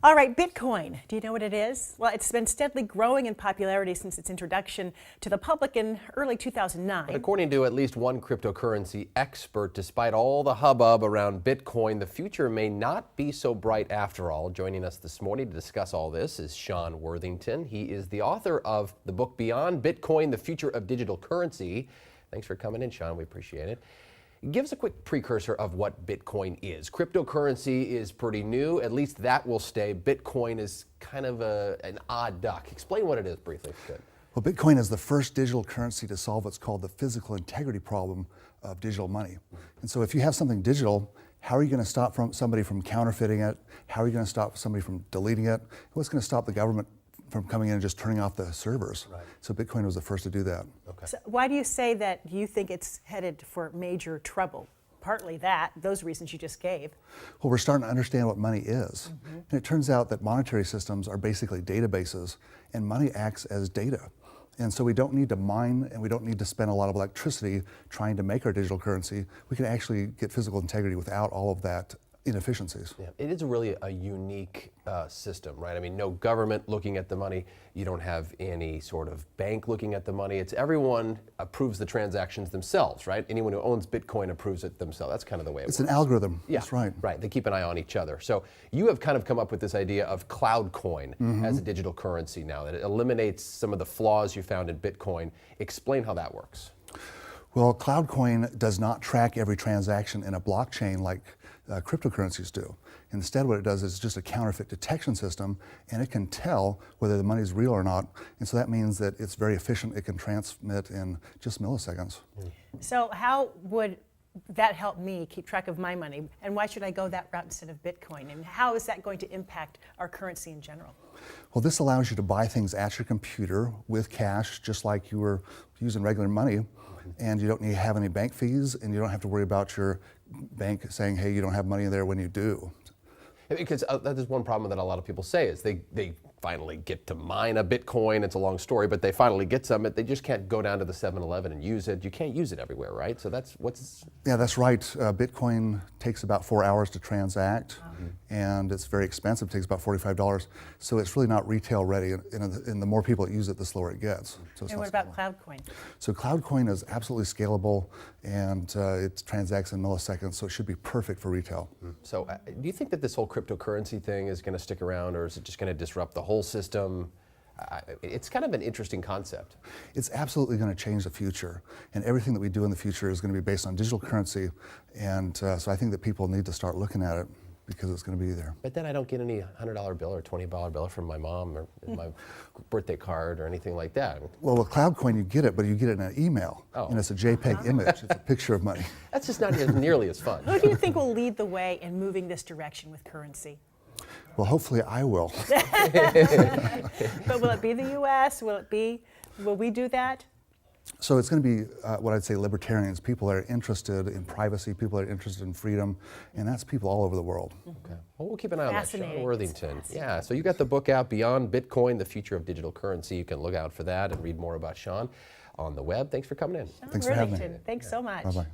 All right, Bitcoin. Do you know what it is? Well, it's been steadily growing in popularity since its introduction to the public in early 2009. But according to at least one cryptocurrency expert, despite all the hubbub around Bitcoin, the future may not be so bright after all. Joining us this morning to discuss all this is Sean Worthington. He is the author of the book Beyond Bitcoin, The Future of Digital Currency. Thanks for coming in, Sean. We appreciate it. Give us a quick precursor of what Bitcoin is. Cryptocurrency is pretty new, at least that will stay. Bitcoin is kind of an odd duck. Explain what it is briefly, if you could. Well, Bitcoin is the first digital currency to solve what's called the physical integrity problem of digital money. And so if you have something digital, how are you going to stop somebody from counterfeiting it? How are you going to stop somebody from deleting it? What's going to stop the government from coming in and just turning off the servers? Right. So Bitcoin was the first to do that. Okay. So why do you say that you think it's headed for major trouble? Partly that, those reasons you just gave. Well, we're starting to understand what money is. And it turns out that monetary systems are basically databases, and money acts as data. And so we don't need to mine, and we don't need to spend a lot of electricity trying to make our digital currency. We can actually get physical integrity without all of that inefficiencies. Yeah, it is really a unique system, right? I mean, no government looking at the money. You don't have any sort of bank looking at the money. It's everyone approves the transactions themselves, right? Anyone who owns Bitcoin approves it themselves. That's kind of the way it works. It's an algorithm. Yeah, That's right. Right. They keep an eye on each other. So you have kind of come up with this idea of CloudCoin as a digital currency now, that it eliminates some of the flaws you found in Bitcoin. Explain how that works. Well, CloudCoin does not track every transaction in a blockchain like cryptocurrencies do. Instead, what it does is just a counterfeit detection system, and it can tell whether the money is real or not. And so that means that it's very efficient. It can transmit in just milliseconds. So how would that help me keep track of my money? And why should I go that route instead of Bitcoin? And how is that going to impact our currency in general? Well, this allows you to buy things at your computer with cash, just like you were using regular money. And you don't need to have any bank fees, and you don't have to worry about your bank saying, hey, you don't have money in there when you do. Because that is one problem that a lot of people say is they finally get to mine a Bitcoin. It's a long story, but they finally get some. They just can't go down to the 7-Eleven and use it. You can't use it everywhere, right? So that's what's... Yeah, that's right. Bitcoin takes about 4 hours to transact, and it's very expensive. It takes about $45. So it's really not retail ready, and the more people that use it, the slower it gets. So it's And not what about scalable. CloudCoin? So CloudCoin is absolutely scalable, and it transacts in milliseconds, so it should be perfect for retail. So do you think that this whole cryptocurrency thing is going to stick around, or is it just going to disrupt the whole system? It's kind of an interesting concept. It's absolutely going to change the future, and everything that we do in the future is going to be based on digital currency, and so I think that people need to start looking at it because it's going to be there. But then I don't get any $100 bill or $20 bill from my mom or my birthday card or anything like that. Well, with CloudCoin you get it, but you get it in an email, and it's a JPEG image. It's a picture of money. That's just not nearly as fun. Who do you think will lead the way in moving this direction with currency? Well, hopefully I will. But will it be the U.S.? Will we do that? So it's going to be what I'd say libertarians, people that are interested in privacy, people that are interested in freedom, and that's people all over the world. Okay. Well, we'll keep an eye on that. Sean Fascinating. Worthington. Yeah, so you got the book out, Beyond Bitcoin, The Future of Digital Currency. You can look out for that and read more about Sean on the web. Thanks for coming in. Sean Thanks for having me. Worthington, thanks so much. Bye-bye.